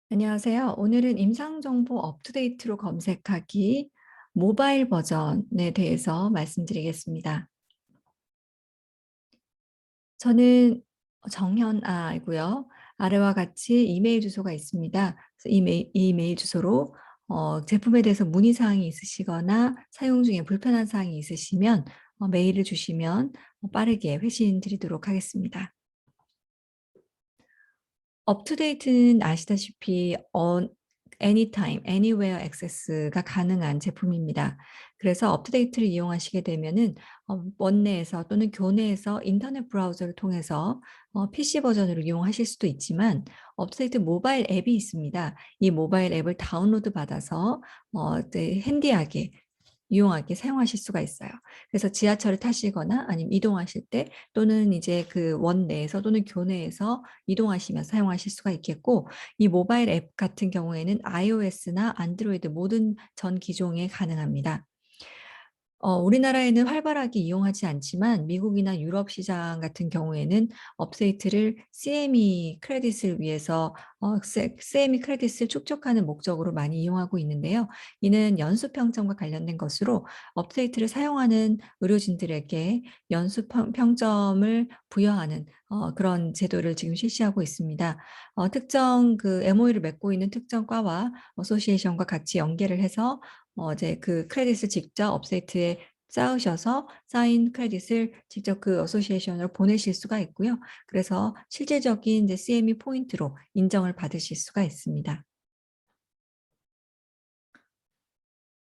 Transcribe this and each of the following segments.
안녕하세요. 오늘은 임상정보 업투데이트로 검색하기 모바일 버전에 대해서 말씀드리겠습니다. 저는 정현아이고요. 아래와 같이 이메일 주소가 있습니다. 그래서 이메일 주소로 제품에 대해서 문의사항이 있으시거나 사용 중에 불편한 사항이 있으시면 메일을 주시면 빠르게 회신 드리도록 하겠습니다. 업투데이트는 아시다시피 anytime, anywhere 액세스가 가능한 제품입니다. 그래서 업투데이트를 이용하시게 되면은 원내에서 또는 교내에서 인터넷 브라우저를 통해서 PC 버전으로 이용하실 수도 있지만 업투데이트 모바일 앱이 있습니다. 이 모바일 앱을 다운로드 받아서 이제 핸디하게 유용하게 사용하실 수가 있어요. 그래서 지하철을 타시거나 아니면 이동하실 때 또는 이제 그 원내에서 또는 교내에서 이동하시면서 사용하실 수가 있겠고, 이 모바일 앱 같은 경우에는 iOS나 안드로이드 모든 전 기종에 가능합니다. 우리나라에는 활발하게 이용하지 않지만 미국이나 유럽 시장 같은 경우에는 업데이트를 CME 크레딧을 위해서 CME 크레딧을 축적하는 목적으로 많이 이용하고 있는데요. 이는 연수 평점과 관련된 것으로 업데이트를 사용하는 의료진들에게 연수 평점을 부여하는 그런 제도를 지금 실시하고 있습니다. 특정 그 MOU를 맺고 있는 특정 과와 어소시에이션과 같이 연계를 해서 이제 그 크레딧을 직접 업사이트에 쌓으셔서 쌓인 크레딧을 직접 그 어소시에이션으로 보내실 수가 있고요. 그래서 실질적인 이제 CME 포인트로 인정을 받으실 수가 있습니다.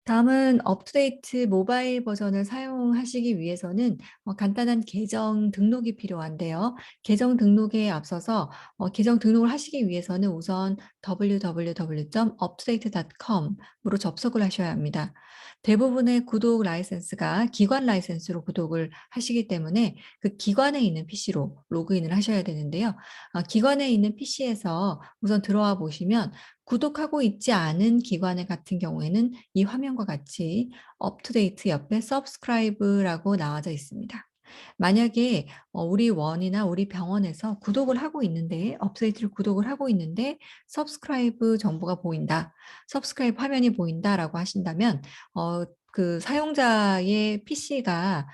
다음은 업투데이트 모바일 버전을 사용하시기 위해서는 간단한 계정 등록이 필요한데요. 계정 등록에 앞서서 계정 등록을 하시기 위해서는 우선 www.uptodate.com으로 접속을 하셔야 합니다. 대부분의 구독 라이센스가 기관 라이센스로 구독을 하시기 때문에 그 기관에 있는 PC로 로그인을 하셔야 되는데요. 기관에 있는 PC에서 우선 들어와 보시면 구독하고 있지 않은 기관 같은 경우에는 이 화면과 같이 업투데이트 옆에 subscribe라고 나와져 있습니다. 만약에 우리 원이나 우리 병원에서 구독을 하고 있는데 업데이트를 구독을 하고 있는데 subscribe 정보가 보인다, subscribe 화면이 보인다라고 하신다면 그 사용자의 PC가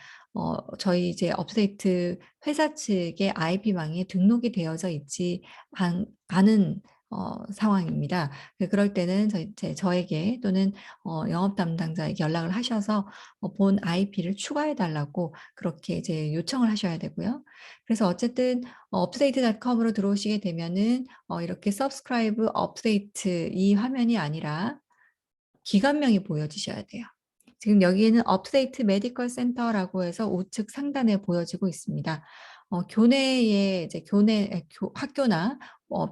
저희 이제 업데이트 회사 측의 IP망에 등록이 되어져 있지 않은 상황입니다. 그럴 때는 저에게 또는 영업 담당자에게 연락을 하셔서 본 IP를 추가해 달라고 그렇게 이제 요청을 하셔야 되고요. 그래서 어쨌든 update.com으로 들어오시게 되면은 이렇게 subscribe update 이 화면이 아니라 기관명이 보여지셔야 돼요. 지금 여기에는 업데이트 메디컬 센터라고 해서 우측 상단에 보여지고 있습니다. 교내에 이제 학교나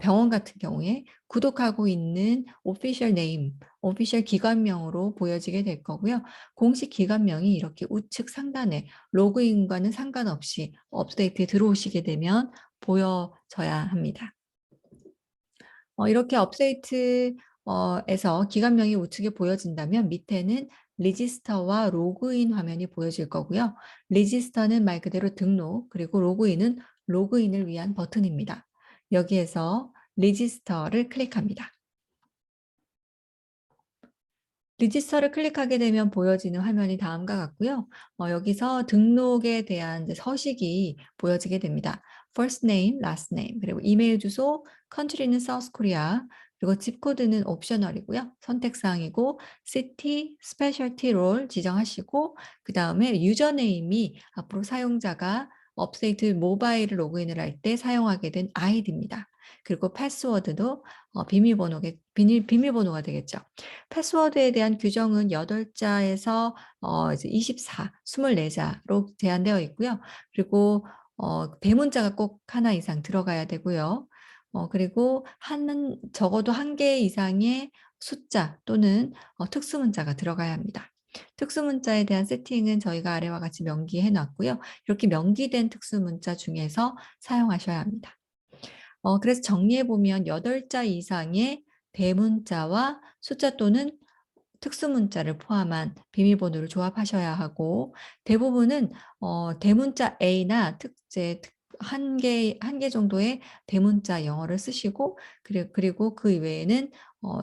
병원 같은 경우에 구독하고 있는 오피셜 네임, 오피셜 기관명으로 보여지게 될 거고요. 공식 기관명이 이렇게 우측 상단에 로그인과는 상관없이 업데이트에 들어오시게 되면 보여져야 합니다. 이렇게 업데이트에서 기관명이 우측에 보여진다면 밑에는 리지스터와 로그인 화면이 보여질 거고요. 리지스터는 말 그대로 등록, 그리고 로그인은 로그인을 위한 버튼입니다. 여기에서 리지스터를 클릭합니다. 리지스터를 클릭하게 되면 보여지는 화면이 다음과 같고요. 여기서 등록에 대한 이제 서식이 보여지게 됩니다. First name, last name, 그리고 이메일 주소, country는 South Korea, 그리고 집 코드는 옵셔널이고요. 선택사항이고, city, specialty role 지정하시고, 그 다음에 유저네임이 앞으로 사용자가 업데이트 모바일을 로그인을 할 때 사용하게 된 아이디입니다. 그리고 패스워드도 비밀번호가 되겠죠. 패스워드에 대한 규정은 8자에서 이제 24자로 제한되어 있고요. 그리고 대문자가 꼭 하나 이상 들어가야 되고요. 그리고 적어도 한 개 이상의 숫자 또는 특수문자가 들어가야 합니다. 특수문자에 대한 세팅은 저희가 아래와 같이 명기해 놨고요. 이렇게 명기된 특수문자 중에서 사용하셔야 합니다. 그래서 정리해 보면 8자 이상의 대문자와 숫자 또는 특수문자를 포함한 비밀번호를 조합하셔야 하고, 대부분은 대문자 A나 한 개 정도의 대문자 영어를 쓰시고 그리고 그 이외에는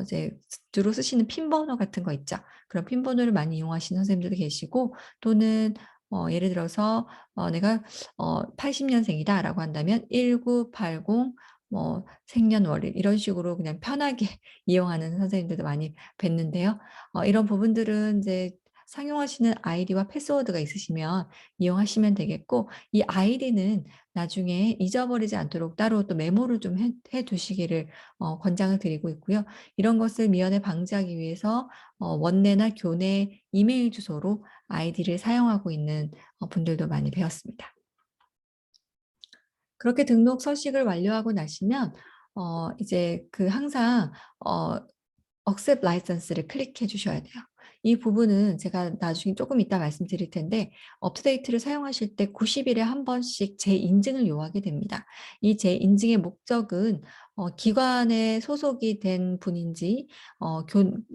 이제 주로 쓰시는 핀 번호 같은 거 있죠. 그런 핀 번호를 많이 이용하시는 선생님들도 계시고 또는 예를 들어서 내가 80 년생이다라고 한다면 1980 생년월일 이런 식으로 그냥 편하게 이용하는 선생님들도 많이 뵀는데요. 이런 부분들은 이제 상용하시는 아이디와 패스워드가 있으시면 이용하시면 되겠고 이 아이디는 나중에 잊어버리지 않도록 따로 또 메모를 좀 해 두시기를 권장을 드리고 있고요. 이런 것을 미연에 방지하기 위해서 원내나 교내 이메일 주소로 아이디를 사용하고 있는 분들도 많이 배웠습니다. 그렇게 등록 서식을 완료하고 나시면 이제 항상 어 accept license를 클릭해 주셔야 돼요. 이 부분은 제가 나중에 조금 이따 말씀드릴 텐데 업데이트를 사용하실 때 90 일에 한 번씩 재인증을 요하게 됩니다. 이 재인증의 목적은 기관에 소속이 된 분인지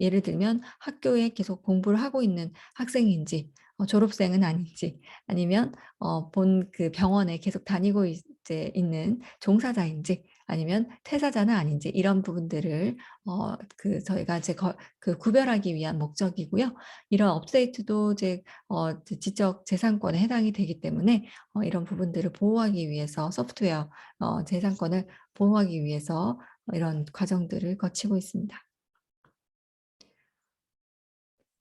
예를 들면 학교에 계속 공부를 하고 있는 학생인지 졸업생은 아닌지 아니면 본 병원에 계속 다니고 이제 있는 종사자인지 아니면 퇴사자는 아닌지 이런 부분들을 저희가 이제 구별하기 위한 목적이고요. 이런 업데이트도 이제 지적 재산권에 해당이 되기 때문에 이런 부분들을 보호하기 위해서 소프트웨어 재산권을 보호하기 위해서 이런 과정들을 거치고 있습니다.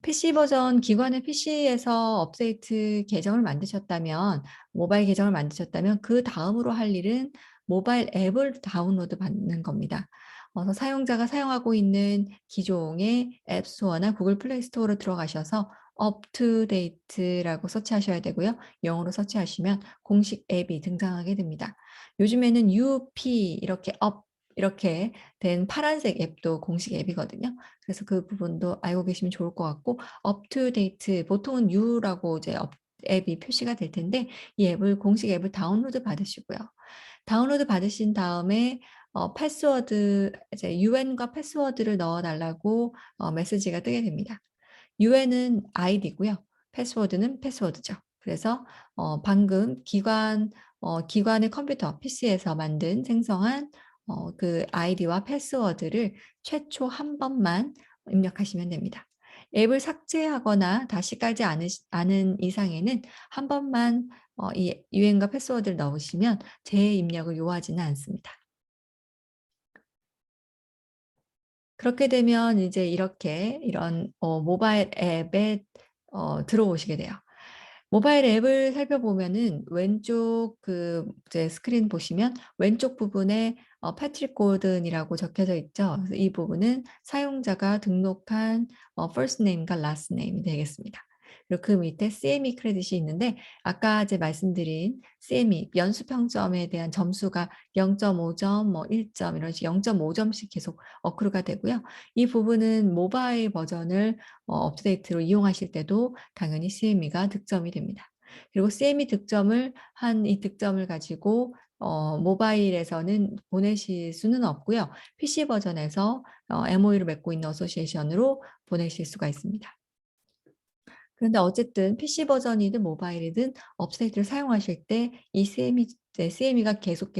PC 버전 기관의 PC에서 업데이트 계정을 만드셨다면 모바일 계정을 만드셨다면 그다음으로 할 일은 모바일 앱을 다운로드 받는 겁니다. 그래서 사용자가 사용하고 있는 기종의 앱 스토어나 구글 플레이 스토어로 들어가셔서 업투데이트라고 서치하셔야 되고요. 영어로 서치하시면 공식 앱이 등장하게 됩니다. 요즘에는 UP 이렇게 업 이렇게 된 파란색 앱도 공식 앱이거든요. 그래서 그 부분도 알고 계시면 좋을 것 같고 up to date 보통은 U라고 이제 앱이 표시가 될 텐데 이 앱을 공식 앱을 다운로드 받으시고요. 다운로드 받으신 다음에 패스워드 이제 UN과 패스워드를 넣어 달라고 메시지가 뜨게 됩니다. UN은 아이디고요. 패스워드는 패스워드죠. 그래서 방금 기관의 컴퓨터 PC에서 만든 생성한 그 아이디와 패스워드를 최초 한 번만 입력하시면 됩니다. 앱을 삭제하거나 다시 깔지 않은 이상에는 한 번만 이 유엔과 패스워드를 넣으시면 재입력을 요하지는 않습니다. 그렇게 되면 이제 이렇게 이런 모바일 앱에 들어오시게 돼요. 모바일 앱을 살펴보면은 왼쪽 이제 스크린 보시면 왼쪽 부분에 패트릭 골든이라고 적혀져 있죠. 그래서 이 부분은 사용자가 등록한 first name과 last name이 되겠습니다. 그리고 그 밑에 CME 크레딧이 있는데 아까 이제 말씀드린 CME 연수 평점에 대한 점수가 0.5점, 1점 이런 식으로 0.5점씩 계속 어크루가 되고요. 이 부분은 모바일 버전을 업데이트로 이용하실 때도 당연히 CME가 득점이 됩니다. 그리고 CME 득점을 한 이 득점을 가지고 모바일에서는 보내실 수는 없고요. PC 버전에서 MOU를 맺고 있는 어소시에이션으로 보내실 수가 있습니다. 그런데 어쨌든 PC 버전이든 모바일이든 업데이트를 사용하실 때 이 CME가 계속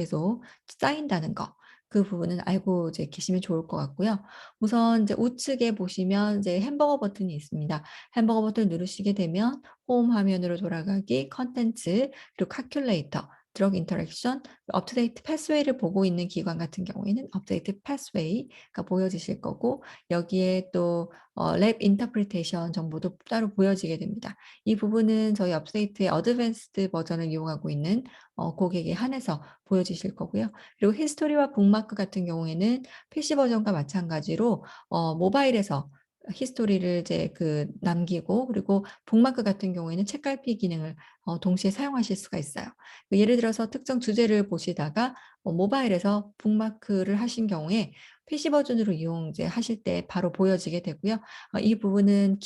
쌓인다는 거. 그 부분은 알고 이제 계시면 좋을 것 같고요. 우선 이제 우측에 보시면 이제 햄버거 버튼이 있습니다. 햄버거 버튼 누르시게 되면 홈 화면으로 돌아가기, 컨텐츠, 그리고 calculator, 드럭 인터랙션, 업투데이트 패스웨이를 보고 있는 기관 같은 경우에는 업데이트 패스웨이가 보여지실 거고 여기에 또 랩 인터프리테이션 정보도 따로 보여지게 됩니다. 이 부분은 저희 업데이트의 어드밴스드 버전을 이용하고 있는 고객에 한해서 보여지실 거고요. 그리고 히스토리와 북마크 같은 경우에는 PC 버전과 마찬가지로 모바일에서 히스토리를 이제 남기고 그리고 북마크 같은 경우에는 책갈피 기능을 동시에 사용하실 수가 있어요. 예를 들어서 특정 주제를 보시다가 모바일에서 북마크를 하신 경우에 PC 버전으로 이용 이제 하실 때 바로 보여지게 되고요. 이 부분은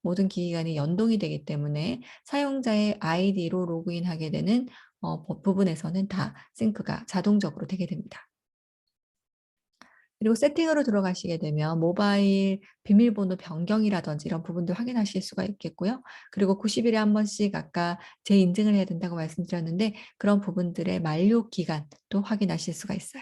모든 기기 간에 연동이 되기 때문에 사용자의 아이디로 로그인하게 되는 부분에서는 다 싱크가 자동적으로 되게 됩니다. 그리고 세팅으로 들어가시게 되면 모바일 비밀번호 변경이라든지 이런 부분들 확인하실 수가 있겠고요. 그리고 90 일에 한 번씩 아까 재인증을 해야 된다고 말씀드렸는데 그런 부분들의 만료 기간도 확인하실 수가 있어요.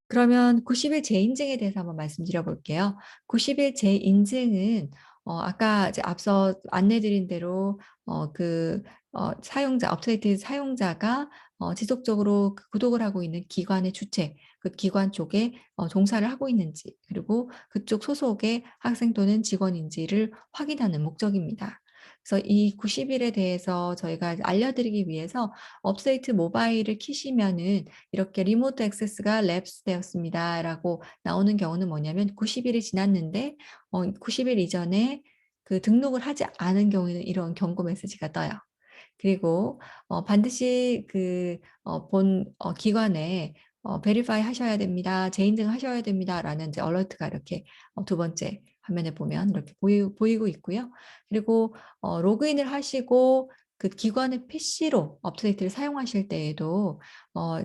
그러면 90일 재인증에 대해서 한번 말씀드려 볼게요. 90일 재인증은 아까 이제 앞서 안내 드린 대로 사용자 업데이트 사용자가 지속적으로 그 구독을 하고 있는 기관의 주체, 그 기관 쪽에 종사를 하고 있는지, 그리고 그쪽 소속의 학생 또는 직원인지를 확인하는 목적입니다. 그래서 이 90 일에 대해서 저희가 알려드리기 위해서 업데이트 모바일을 키시면은 이렇게 "리모트 액세스가 랩스되었습니다."라고 나오는 경우는 뭐냐면 90 일이 지났는데 90일 이전에 그 등록을 하지 않은 경우에는 이런 경고 메시지가 떠요. 그리고 반드시 그 본 기관에 "베리파이 하셔야 됩니다. 재인증하셔야 됩니다."라는 이제 얼러트가 이렇게 두 번째 화면에 보면 이렇게 보이고 있고요. 그리고 로그인을 하시고 그 기관의 PC로 업데이트를 사용하실 때에도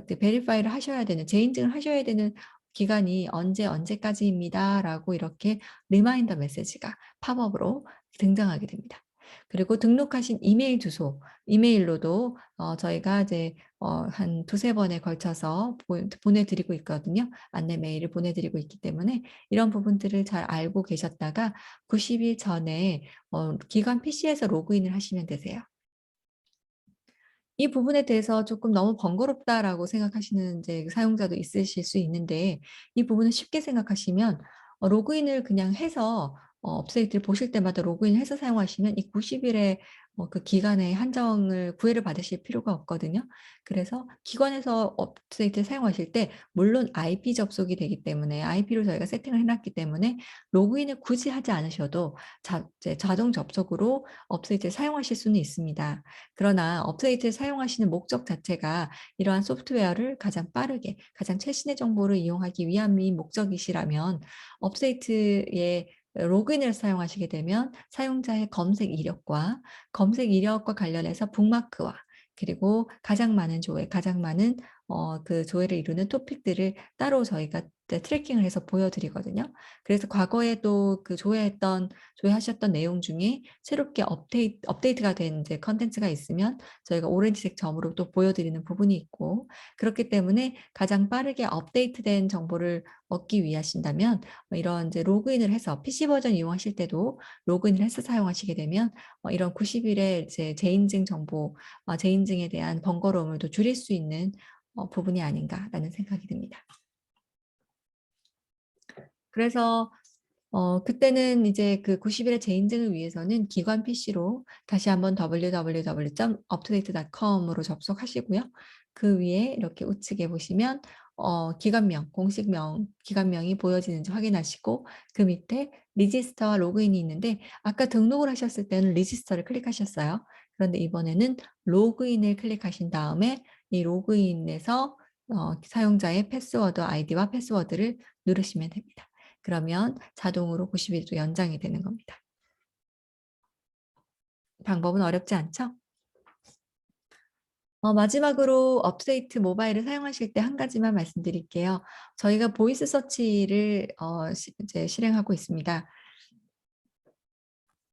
이제 베리파이를 하셔야 되는 재인증을 하셔야 되는 기간이 언제까지입니다."라고 이렇게 리마인더 메시지가 팝업으로 등장하게 됩니다. 그리고 등록하신 이메일 주소, 이메일로도 저희가 이제 한 두세 번에 걸쳐서 보내 드리고 있거든요. 안내 메일을 보내 드리고 있기 때문에 이런 부분들을 잘 알고 계셨다가 90일 전에 기관 PC에서 로그인을 하시면 되세요. 이 부분에 대해서 조금 '너무 번거롭다.'라고 생각하시는 이제 사용자도 있으실 수 있는데 이 부분은 쉽게 생각하시면 로그인을 그냥 해서 업데이트를 보실 때마다 로그인을 해서 사용하시면 이 90 일의 그 기간의 한정을 구애를 받으실 필요가 없거든요. 그래서 기관에서 업데이트를 사용하실 때 물론 IP 접속이 되기 때문에 IP로 저희가 세팅을 해 놨기 때문에 로그인을 굳이 하지 않으셔도 이제 자동 접속으로 업데이트를 사용하실 수는 있습니다. 그러나 업데이트를 사용하시는 목적 자체가 이러한 소프트웨어를 가장 빠르게 가장 최신의 정보를 이용하기 위함이 목적이시라면 업데이트에 로그인을 사용하시게 되면 사용자의 검색 이력과 관련해서 북마크와 그리고 가장 많은 조회, 가장 많은 그 조회를 이루는 토픽들을 따로 저희가 이제 트래킹을 해서 보여 드리거든요. 그래서 과거에도 그 조회하셨던 내용 중에 새롭게 업데이트가 된 이제 콘텐츠가 있으면 저희가 오렌지색 점으로 또 보여드리는 부분이 있고 그렇기 때문에 가장 빠르게 업데이트된 정보를 얻기 위하신다면 이런 이제 로그인을 해서 PC 버전 이용하실 때도 로그인을 해서 사용하시게 되면 이런 90 일의 이제 재인증 정보 재인증에 대한 번거로움을 또 줄일 수 있는 부분이 아닌가라는 생각이 듭니다. 그래서 그때는 이제 그 90 일의 재인증을 위해서는 기관 PC로 다시 한번 www.uptodate.com으로 접속하시고요. 그 위에 이렇게 우측에 보시면 기관명, 공식명 기관명이 보여지는지 확인하시고 그 밑에 리지스터와 로그인이 있는데 아까 등록을 하셨을 때는 리지스터를 클릭하셨어요. 그런데 이번에는 로그인을 클릭하신 다음에 이 로그인에서 사용자의 패스워드 아이디와 패스워드를 누르시면 됩니다. 그러면 자동으로 90 일도 연장이 되는 겁니다. 방법은 어렵지 않죠? 마지막으로 업데이트 모바일을 사용하실 때 한 가지만 말씀드릴게요. 저희가 보이스 서치를 이제 실행하고 있습니다.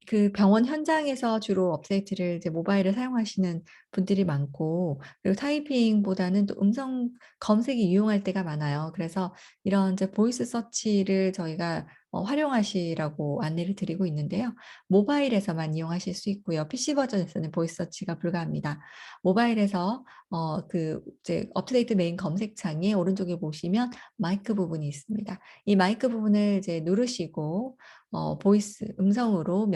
그 병원 현장에서 주로 업데이트를 이제 모바일을 사용하시는 분들이 많고 그리고 타이핑보다는 또 음성 검색이 유용할 때가 많아요. 그래서 이런 이제 보이스 서치를 저희가 활용하시라고 안내를 드리고 있는데요. 모바일에서만 이용하실 수 있고요. PC 버전에서는 보이스 서치가 불가합니다. 모바일에서 그 이제 업투데이트 메인 검색창에 오른쪽에 보시면 마이크 부분이 있습니다. 이 마이크 부분을 이제 누르시고 보이스 음성으로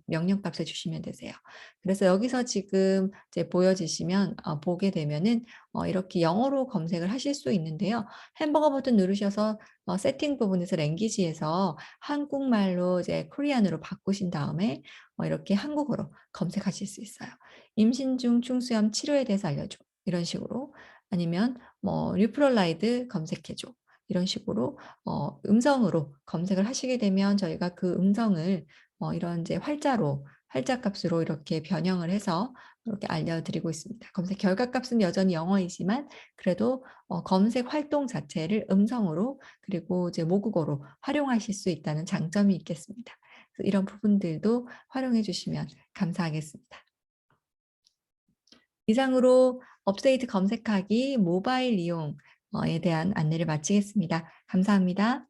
명령값을 주시면 되세요. 그래서 여기서 지금 이제 보여지시면 보게 되면은 이렇게 영어로 검색을 하실 수 있는데요. 햄버거 버튼 누르셔서 세팅 부분에서 랭귀지에서 한국말로 이제 코리안으로 바꾸신 다음에 이렇게 한국어로 검색하실 수 있어요. "임신 중 충수염 치료에 대해서 알려줘." 이런 식으로 아니면 뭐 "뉴프롤라이드 검색해 줘." 이런 식으로 음성으로 검색을 하시게 되면 저희가 그 음성을 이런 이제 활자 값으로 이렇게 변형을 해서 이렇게 알려드리고 있습니다. 검색 결과값은 여전히 영어이지만 그래도 검색 활동 자체를 음성으로 그리고 이제 모국어로 활용하실 수 있다는 장점이 있겠습니다. 그래서 이런 부분들도 활용해 주시면 감사하겠습니다. 이상으로 업데이트 검색하기 모바일 이용에 대한 안내를 마치겠습니다. 감사합니다.